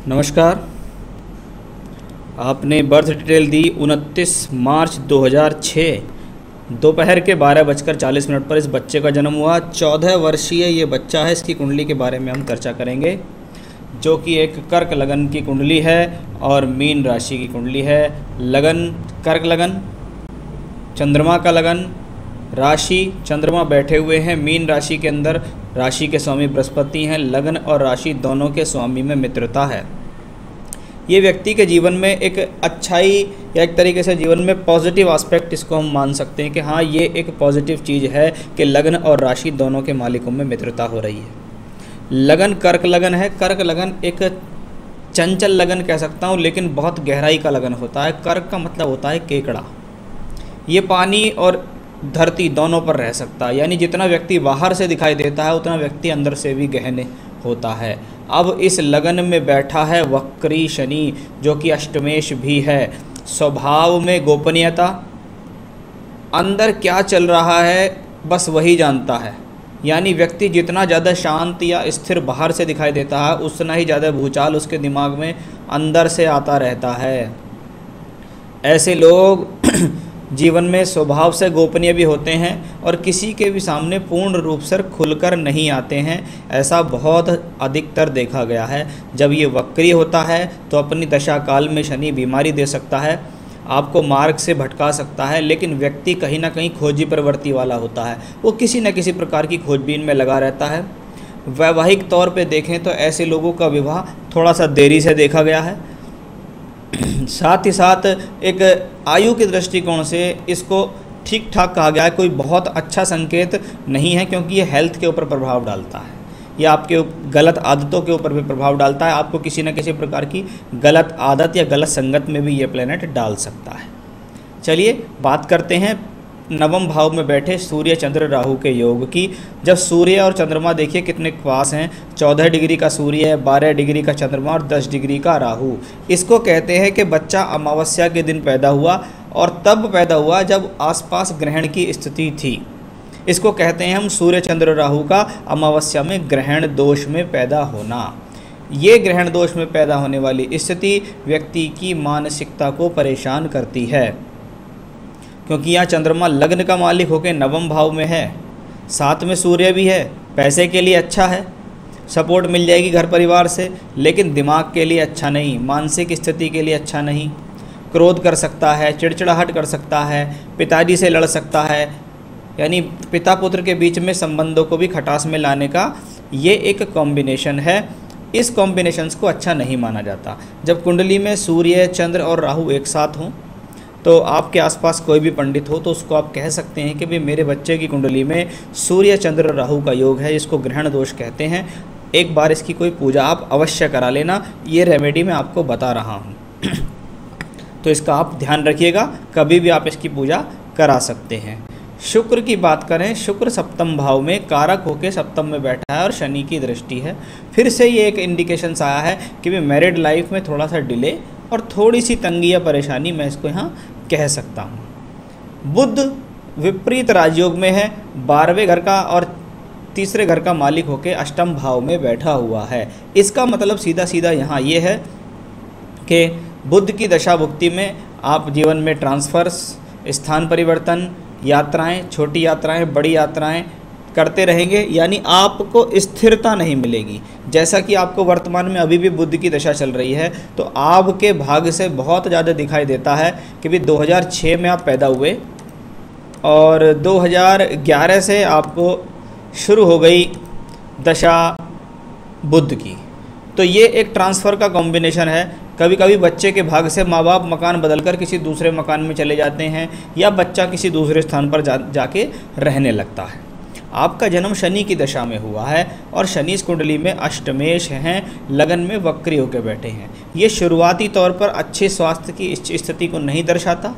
नमस्कार। आपने birth detail दी 29 मार्च 2006 दोपहर के 12:40 पर इस बच्चे का जन्म हुआ। 14 वर्षीय ये बच्चा है। इसकी कुंडली के बारे में हम चर्चा करेंगे, जो कि एक कर्क लगन की कुंडली है और मीन राशि की कुंडली है। लगन कर्क लगन, चंद्रमा का लगन, राशि चंद्रमा बैठे हुए हैं मीन राशि के अंदर। राशि के स्वामी बृहस्पति हैं। लगन और राशि दोनों के स्वामी में मित्रता है। ये व्यक्ति के जीवन में एक अच्छाई या एक तरीके से जीवन में पॉजिटिव एस्पेक्ट इसको हम मान सकते हैं कि हाँ, ये एक पॉजिटिव चीज़ है कि लगन और राशि दोनों के मालिकों में मित्रता हो रही है। लगन कर्क लगन है। कर्क लगन एक चंचल लगन कह सकता हूँ, लेकिन बहुत गहराई का लगन होता है। कर्क का मतलब होता है केकड़ा। ये पानी और धरती दोनों पर रह सकता है, यानी जितना व्यक्ति बाहर से दिखाई देता है उतना व्यक्ति अंदर से भी गहन होता है। अब इस लगन में बैठा है वक्री शनि, जो कि अष्टमेश भी है। स्वभाव में गोपनीयता, अंदर क्या चल रहा है बस वही जानता है। यानी व्यक्ति जितना ज़्यादा शांत या स्थिर बाहर से दिखाई देता है, उतना ही ज़्यादा भूचाल उसके दिमाग में अंदर से आता रहता है। ऐसे लोग जीवन में स्वभाव से गोपनीय भी होते हैं और किसी के भी सामने पूर्ण रूप से खुलकर नहीं आते हैं। ऐसा बहुत अधिकतर देखा गया है। जब ये वक्री होता है तो अपनी दशा काल में शनि बीमारी दे सकता है, आपको मार्ग से भटका सकता है। लेकिन व्यक्ति कहीं ना कहीं खोजी प्रवृत्ति वाला होता है, वो किसी न किसी प्रकार की खोजबीन में लगा रहता है। वैवाहिक तौर पे देखें तो ऐसे लोगों का विवाह थोड़ा सा देरी से देखा गया है। साथ ही साथ एक आयु के दृष्टिकोण से इसको ठीक ठाक कहा गया है। कोई बहुत अच्छा संकेत नहीं है, क्योंकि ये हेल्थ के ऊपर प्रभाव डालता है या आपके गलत आदतों के ऊपर भी प्रभाव डालता है। आपको किसी न किसी प्रकार की गलत आदत या गलत संगत में भी ये प्लेनेट डाल सकता है। चलिए बात करते हैं नवम भाव में बैठे सूर्य चंद्र राहु के योग की। जब सूर्य और चंद्रमा देखिए कितने पास हैं। 14 डिग्री का सूर्य है, 12 डिग्री का चंद्रमा और 10 डिग्री का राहु। इसको कहते हैं कि बच्चा अमावस्या के दिन पैदा हुआ और तब पैदा हुआ जब आसपास ग्रहण की स्थिति थी। इसको कहते हैं हम सूर्य चंद्र राहु का अमावस्या में ग्रहण दोष में पैदा होना। ये ग्रहण दोष में पैदा होने वाली स्थिति व्यक्ति की मानसिकता को परेशान करती है, क्योंकि यहाँ चंद्रमा लग्न का मालिक होकर नवम भाव में है, साथ में सूर्य भी है। पैसे के लिए अच्छा है, सपोर्ट मिल जाएगी घर परिवार से, लेकिन दिमाग के लिए अच्छा नहीं, मानसिक स्थिति के लिए अच्छा नहीं। क्रोध कर सकता है, चिड़चिड़ाहट कर सकता है, पिताजी से लड़ सकता है। यानी पिता पुत्र के बीच में संबंधों को भी खटास में लाने का ये एक कॉम्बिनेशन है। इस कॉम्बिनेशंस को अच्छा नहीं माना जाता। जब कुंडली में सूर्य चंद्र और राहु एक साथ हों, तो आपके आसपास कोई भी पंडित हो तो उसको आप कह सकते हैं कि भाई मेरे बच्चे की कुंडली में सूर्य चंद्र राहु का योग है, जिसको ग्रहण दोष कहते हैं। एक बार इसकी कोई पूजा आप अवश्य करा लेना। ये रेमेडी मैं आपको बता रहा हूँ तो इसका आप ध्यान रखिएगा, कभी भी आप इसकी पूजा करा सकते हैं। शुक्र की बात करें, शुक्र सप्तम भाव में कारक होकर सप्तम में बैठा है और शनि की दृष्टि है। फिर से ये एक इंडिकेशंस आया है कि भाई मैरिड लाइफ में थोड़ा सा डिले और थोड़ी सी तंगी या परेशानी मैं इसको यहाँ कह सकता हूँ। बुध विपरीत राजयोग में है, 12वें घर का और तीसरे घर का मालिक होकर अष्टम भाव में बैठा हुआ है। इसका मतलब सीधा सीधा यहाँ ये है कि बुध की दशा भुक्ति में आप जीवन में ट्रांसफर्स, स्थान परिवर्तन, यात्राएं, छोटी यात्राएं, बड़ी यात्राएं करते रहेंगे। यानी आपको स्थिरता नहीं मिलेगी। जैसा कि आपको वर्तमान में अभी भी बुध की दशा चल रही है, तो आपके भाग्य से बहुत ज़्यादा दिखाई देता है कि भी 2006 में आप पैदा हुए और 2011 से आपको शुरू हो गई दशा बुध की। तो ये एक ट्रांसफ़र का कॉम्बिनेशन है। कभी कभी बच्चे के भाग्य से माँ बाप मकान बदलकर किसी दूसरे मकान में चले जाते हैं या बच्चा किसी दूसरे स्थान पर जाके रहने लगता है। आपका जन्म शनि की दशा में हुआ है और शनि इस कुंडली में अष्टमेश हैं, लगन में वक्री होकर बैठे हैं। ये शुरुआती तौर पर अच्छे स्वास्थ्य की स्थिति को नहीं दर्शाता।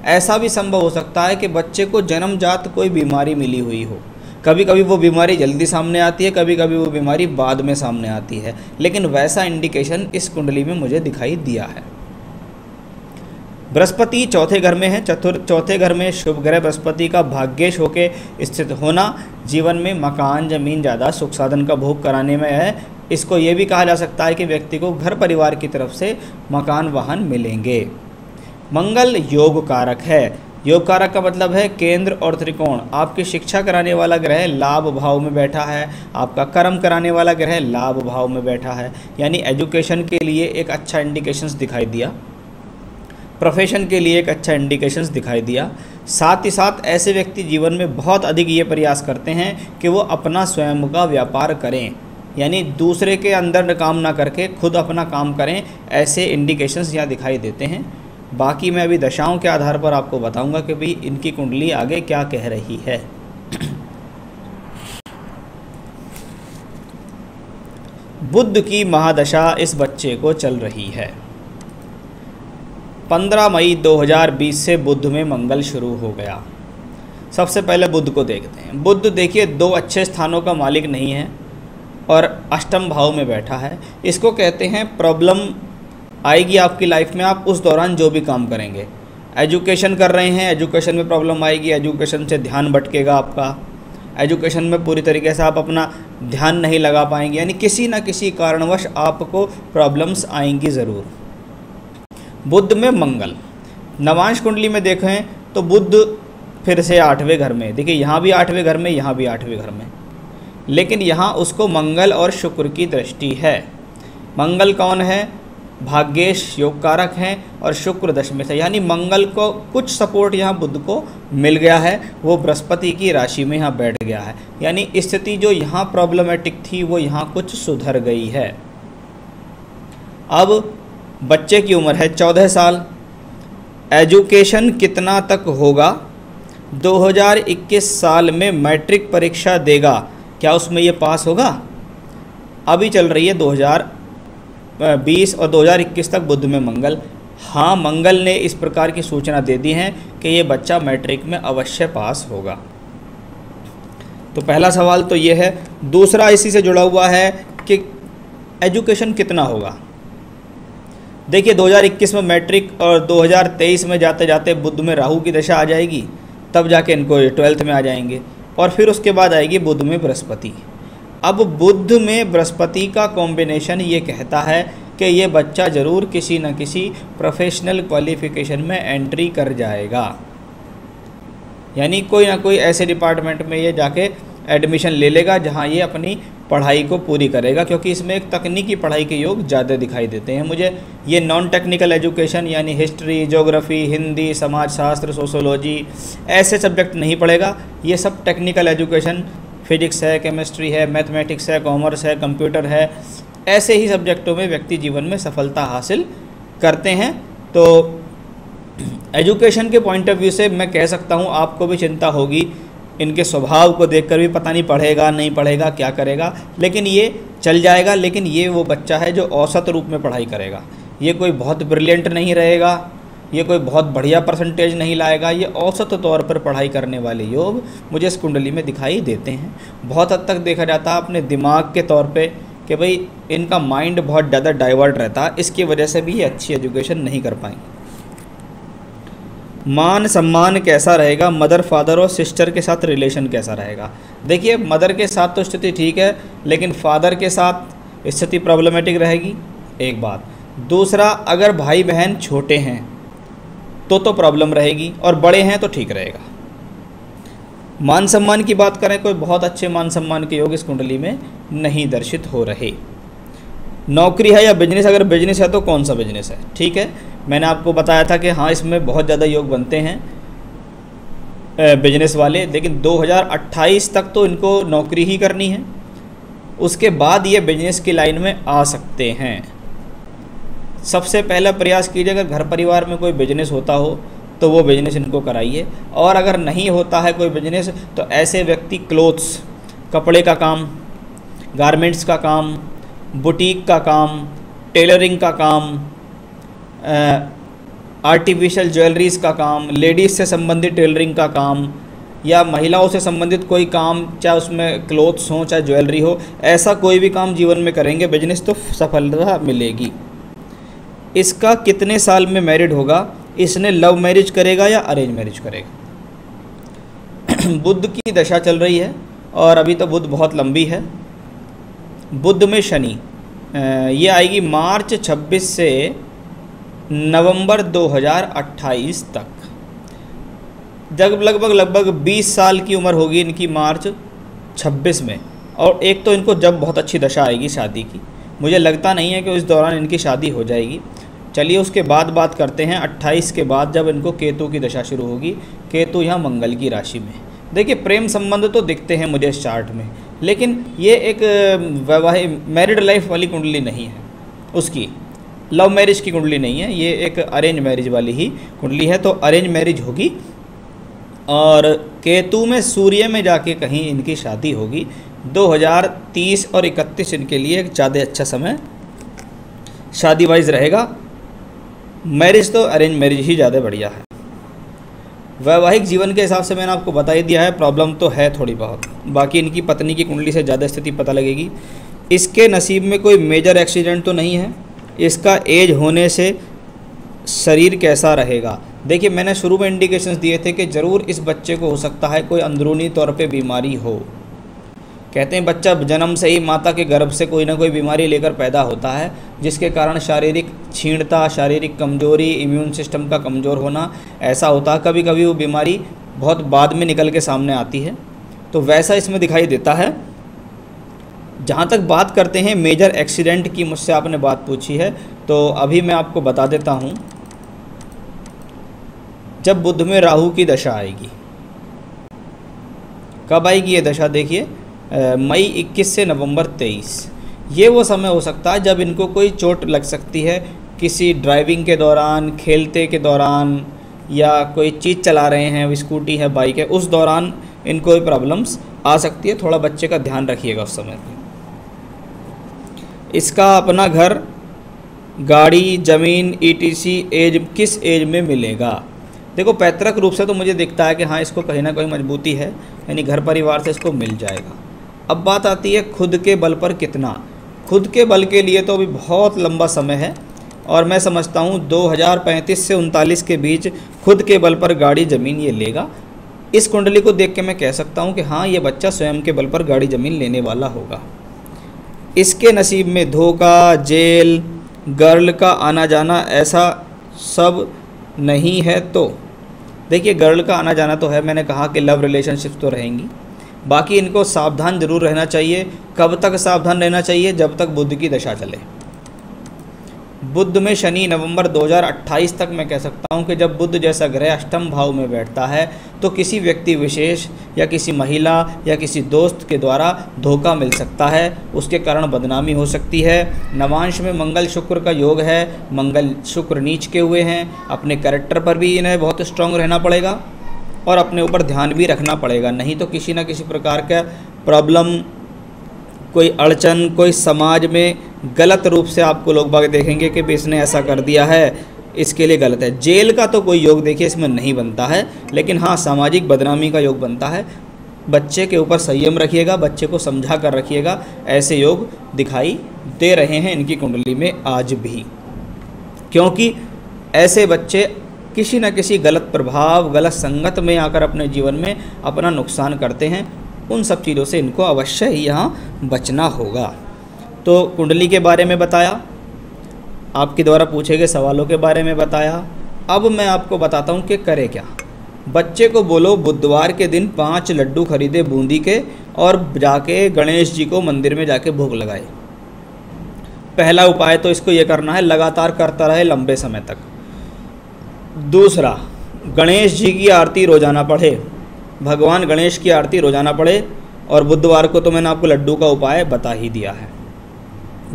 ऐसा भी संभव हो सकता है कि बच्चे को जन्मजात कोई बीमारी मिली हुई हो। कभी कभी वो बीमारी जल्दी सामने आती है, कभी कभी वो बीमारी बाद में सामने आती है, लेकिन वैसा इंडिकेशन इस कुंडली में मुझे दिखाई दिया है। बृहस्पति चौथे घर में है। चौथे घर में शुभ ग्रह बृहस्पति का भाग्येश होके स्थित होना जीवन में मकान, जमीन, ज़्यादा सुख साधन का भोग कराने में है इसको ये भी कहा जा सकता है कि व्यक्ति को घर परिवार की तरफ से मकान वाहन मिलेंगे। मंगल योग कारक है। योग कारक का मतलब है केंद्र और त्रिकोण। आपकी शिक्षा कराने वाला ग्रह लाभ भाव में बैठा है, आपका कर्म कराने वाला ग्रह लाभ भाव में बैठा है, यानी एजुकेशन के लिए एक अच्छा इंडिकेशंस दिखाई दिया, प्रोफेशन के लिए एक अच्छा इंडिकेशंस दिखाई दिया। साथ ही साथ ऐसे व्यक्ति जीवन में बहुत अधिक ये प्रयास करते हैं कि वो अपना स्वयं का व्यापार करें, यानी दूसरे के अंदर काम ना करके खुद अपना काम करें, ऐसे इंडिकेशंस यहाँ दिखाई देते हैं। बाकी मैं अभी दशाओं के आधार पर आपको बताऊंगा कि भाई इनकी कुंडली आगे क्या कह रही है। बुध की महादशा इस बच्चे को चल रही है। 15 मई 2020 से बुध में मंगल शुरू हो गया। सबसे पहले बुध को देखते हैं। बुध देखिए 2 अच्छे स्थानों का मालिक नहीं है और अष्टम भाव में बैठा है। इसको कहते हैं प्रॉब्लम आएगी आपकी लाइफ में, आप उस दौरान जो भी काम करेंगे। एजुकेशन कर रहे हैं, एजुकेशन में प्रॉब्लम आएगी, एजुकेशन से ध्यान भटकेगा आपका, एजुकेशन में पूरी तरीके से आप अपना ध्यान नहीं लगा पाएंगे, यानी किसी न किसी कारणवश आपको प्रॉब्लम्स आएंगी ज़रूर। बुध में मंगल, नवांश कुंडली में देखें तो बुध फिर से 8वें घर में, देखिए यहाँ भी 8वें घर में, यहाँ भी 8वें घर में, लेकिन यहाँ उसको मंगल और शुक्र की दृष्टि है। मंगल कौन है? भाग्येश योग कारक हैं और शुक्र दशमें से, यानी मंगल को कुछ सपोर्ट यहाँ बुध को मिल गया है, वो बृहस्पति की राशि में यहाँ बैठ गया है, यानी स्थिति जो यहाँ प्रॉब्लमेटिक थी वो यहाँ कुछ सुधर गई है। अब बच्चे की उम्र है 14 साल। एजुकेशन कितना तक होगा? 2021 साल में मैट्रिक परीक्षा देगा, क्या उसमें ये पास होगा? अभी चल रही है 2020 और 2021 तक बुध में मंगल। हाँ, मंगल ने इस प्रकार की सूचना दे दी है कि ये बच्चा मैट्रिक में अवश्य पास होगा। तो पहला सवाल तो ये है। दूसरा इसी से जुड़ा हुआ है कि एजुकेशन कितना होगा। देखिए 2021 में मैट्रिक और 2023 में जाते जाते बुध में राहु की दशा आ जाएगी, तब जाके इनको 12th में आ जाएंगे, और फिर उसके बाद आएगी बुध में बृहस्पति। अब बुध में बृहस्पति का कॉम्बिनेशन ये कहता है कि ये बच्चा ज़रूर किसी न किसी प्रोफेशनल क्वालिफिकेशन में एंट्री कर जाएगा, यानी कोई ना कोई ऐसे डिपार्टमेंट में ये जाके एडमिशन ले लेगा जहाँ ये अपनी पढ़ाई को पूरी करेगा, क्योंकि इसमें एक तकनीकी पढ़ाई के योग ज़्यादा दिखाई देते हैं मुझे। ये नॉन टेक्निकल एजुकेशन यानी हिस्ट्री, ज्योग्राफी, हिंदी, समाजशास्त्र, सोशोलॉजी ऐसे सब्जेक्ट नहीं पढ़ेगा। ये सब टेक्निकल एजुकेशन, फिजिक्स है, केमिस्ट्री है, मैथमेटिक्स है, कॉमर्स है, कंप्यूटर है, ऐसे ही सब्जेक्टों में व्यक्ति जीवन में सफलता हासिल करते हैं। तो एजुकेशन के पॉइंट ऑफ व्यू से मैं कह सकता हूँ आपको भी चिंता होगी, इनके स्वभाव को देखकर भी पता नहीं पढ़ेगा नहीं पढ़ेगा क्या करेगा, लेकिन ये चल जाएगा। लेकिन ये वो बच्चा है जो औसत रूप में पढ़ाई करेगा, ये कोई बहुत ब्रिलियंट नहीं रहेगा, ये कोई बहुत बढ़िया परसेंटेज नहीं लाएगा, ये औसत तौर पर पढ़ाई करने वाले योग मुझे इस कुंडली में दिखाई देते हैं। बहुत हद तक देखा जाता है अपने दिमाग के तौर पे कि भाई इनका माइंड बहुत ज़्यादा डाइवर्ट रहता है, इसकी वजह से भी ये अच्छी एजुकेशन नहीं कर पाएंगे। मान सम्मान कैसा रहेगा? मदर, फादर और सिस्टर के साथ रिलेशन कैसा रहेगा? देखिए मदर के साथ तो स्थिति ठीक है, लेकिन फादर के साथ स्थिति प्रॉब्लमेटिक रहेगी, एक बात। दूसरा, अगर भाई बहन छोटे हैं तो प्रॉब्लम रहेगी, और बड़े हैं तो ठीक रहेगा। मान सम्मान की बात करें, कोई बहुत अच्छे मान सम्मान के योग इस कुंडली में नहीं दर्शित हो रहे। नौकरी है या बिजनेस? अगर बिजनेस है तो कौन सा बिजनेस है? ठीक है, मैंने आपको बताया था कि हाँ इसमें बहुत ज़्यादा योग बनते हैं बिजनेस वाले, लेकिन 2028 तक तो इनको नौकरी ही करनी है, उसके बाद ये बिजनेस की लाइन में आ सकते हैं। सबसे पहला प्रयास कीजिए, अगर घर परिवार में कोई बिजनेस होता हो तो वो बिजनेस इनको कराइए, और अगर नहीं होता है कोई बिजनेस तो ऐसे व्यक्ति क्लोथ्स, कपड़े का काम, गारमेंट्स का काम, बुटीक का काम, टेलरिंग का काम, आर्टिफिशियल ज्वेलरीज़ का काम, लेडीज़ से संबंधित टेलरिंग का काम, या महिलाओं से संबंधित कोई काम, चाहे उसमें क्लोथ्स हों चाहे ज्वेलरी हो, ऐसा कोई भी काम जीवन में करेंगे बिजनेस तो सफलता मिलेगी। इसका कितने साल में मैरिड होगा? इसने लव मैरिज करेगा या अरेंज मैरिज करेगा? बुध की दशा चल रही है और अभी तो बुध बहुत लंबी है। बुध में शनि, ये आएगी मार्च 26 से नवंबर 2028 तक। जब लगभग 20 साल की उम्र होगी इनकी मार्च 26 में। और एक तो इनको जब बहुत अच्छी दशा आएगी शादी की, मुझे लगता नहीं है कि उस दौरान इनकी शादी हो जाएगी। चलिए उसके बाद बात करते हैं 28 के बाद, जब इनको केतु की दशा शुरू होगी। केतु यहाँ मंगल की राशि में। देखिए प्रेम संबंध तो दिखते हैं मुझे इस चार्ट में, लेकिन ये एक वैवाहिक मैरिड लाइफ वाली कुंडली नहीं है, उसकी लव मैरिज की कुंडली नहीं है, ये एक अरेंज मैरिज वाली ही कुंडली है। तो अरेंज मैरिज होगी और केतु में सूर्य में जाके कहीं इनकी शादी होगी। 2030 और 31 इनके लिए ज़्यादा अच्छा समय शादी वाइज रहेगा। मैरिज तो अरेंज मैरिज ही ज़्यादा बढ़िया है। वैवाहिक जीवन के हिसाब से मैंने आपको बता ही दिया है, प्रॉब्लम तो है थोड़ी बहुत। बाकी इनकी पत्नी की कुंडली से ज़्यादा स्थिति पता लगेगी। इसके नसीब में कोई मेजर एक्सीडेंट तो नहीं है। इसका एज होने से शरीर कैसा रहेगा, देखिए मैंने शुरू में इंडिकेशंस दिए थे कि ज़रूर इस बच्चे को हो सकता है कोई अंदरूनी तौर पे बीमारी हो। कहते हैं बच्चा जन्म से ही माता के गर्भ से कोई ना कोई बीमारी लेकर पैदा होता है, जिसके कारण शारीरिक क्षीणता, शारीरिक कमजोरी, इम्यून सिस्टम का कमज़ोर होना ऐसा होता है। कभी कभी वो बीमारी बहुत बाद में निकल के सामने आती है, तो वैसा इसमें दिखाई देता है। जहाँ तक बात करते हैं मेजर एक्सीडेंट की, मुझसे आपने बात पूछी है, तो अभी मैं आपको बता देता हूँ। जब बुध में राहु की दशा आएगी, कब आएगी ये दशा, देखिए मई 21 से नवंबर 23, ये वो समय हो सकता है जब इनको कोई चोट लग सकती है किसी ड्राइविंग के दौरान, खेलते के दौरान, या कोई चीज़ चला रहे हैं, स्कूटी है, बाइक है, उस दौरान इनको भी प्रॉब्लम्स आ सकती है। थोड़ा बच्चे का ध्यान रखिएगा उस समय पे। इसका अपना घर, गाड़ी, ज़मीन ETC एज किस एज में मिलेगा। देखो पैतृक रूप से तो मुझे दिखता है कि हाँ इसको कहीं ना कहीं मजबूती है, यानी घर परिवार से इसको मिल जाएगा। अब बात आती है खुद के बल पर कितना। खुद के बल के लिए तो अभी बहुत लंबा समय है, और मैं समझता हूँ 2035 से 39 के बीच खुद के बल पर गाड़ी ज़मीन ये लेगा। इस कुंडली को देख के मैं कह सकता हूँ कि हाँ ये बच्चा स्वयं के बल पर गाड़ी ज़मीन लेने वाला होगा। इसके नसीब में धोखा, जेल, गर्ल का आना जाना ऐसा सब नहीं है। तो देखिए गर्ल का आना जाना तो है, मैंने कहा कि लव रिलेशनशिप्स तो रहेंगी। बाकी इनको सावधान जरूर रहना चाहिए। कब तक सावधान रहना चाहिए, जब तक बुध की दशा चले। बुध में शनि नवंबर 2028 तक मैं कह सकता हूं कि जब बुध जैसा ग्रह अष्टम भाव में बैठता है तो किसी व्यक्ति विशेष या किसी महिला या किसी दोस्त के द्वारा धोखा मिल सकता है, उसके कारण बदनामी हो सकती है। नवांश में मंगल शुक्र का योग है, मंगल शुक्र नीच के हुए हैं। अपने कैरेक्टर पर भी इन्हें बहुत स्ट्रांग रहना पड़ेगा और अपने ऊपर ध्यान भी रखना पड़ेगा, नहीं तो किसी न किसी प्रकार का प्रॉब्लम, कोई अड़चन, कोई समाज में गलत रूप से आपको लोग बाग देखेंगे कि इसने ऐसा कर दिया है, इसके लिए गलत है। जेल का तो कोई योग देखिए इसमें नहीं बनता है, लेकिन हाँ सामाजिक बदनामी का योग बनता है। बच्चे के ऊपर संयम रखिएगा, बच्चे को समझा कर रखिएगा। ऐसे योग दिखाई दे रहे हैं इनकी कुंडली में आज भी, क्योंकि ऐसे बच्चे किसी न किसी गलत प्रभाव, गलत संगत में आकर अपने जीवन में अपना नुकसान करते हैं। उन सब चीज़ों से इनको अवश्य ही यहाँ बचना होगा। तो कुंडली के बारे में बताया, आपके द्वारा पूछे गए सवालों के बारे में बताया। अब मैं आपको बताता हूँ कि करे क्या। बच्चे को बोलो बुधवार के दिन 5 लड्डू खरीदे बूंदी के और जाके गणेश जी को मंदिर में जाके भोग लगाए। पहला उपाय तो इसको ये करना है, लगातार करता रहे लंबे समय तक। दूसरा, गणेश जी की आरती रोज़ाना पढ़े, भगवान गणेश की आरती रोज़ाना पढ़े। और बुधवार को तो मैंने आपको लड्डू का उपाय बता ही दिया है।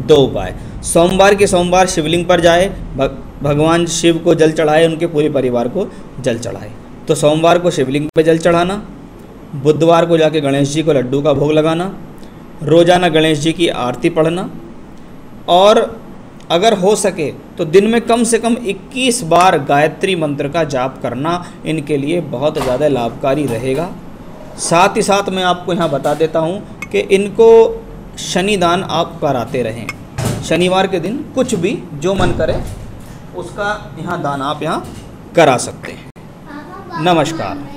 2 उपाय, सोमवार के सोमवार शिवलिंग पर जाए, भगवान शिव को जल चढ़ाए, उनके पूरे परिवार को जल चढ़ाए। तो सोमवार को शिवलिंग पर जल चढ़ाना, बुधवार को जाके गणेश जी को लड्डू का भोग लगाना, रोज़ाना गणेश जी की आरती पढ़ना, और अगर हो सके तो दिन में कम से कम 21 बार गायत्री मंत्र का जाप करना इनके लिए बहुत ज़्यादा लाभकारी रहेगा। साथ ही साथ मैं आपको यहाँ बता देता हूँ कि इनको शनिदान आप कराते रहें। शनिवार के दिन कुछ भी जो मन करे उसका यहाँ दान आप यहाँ करा सकते हैं। नमस्कार।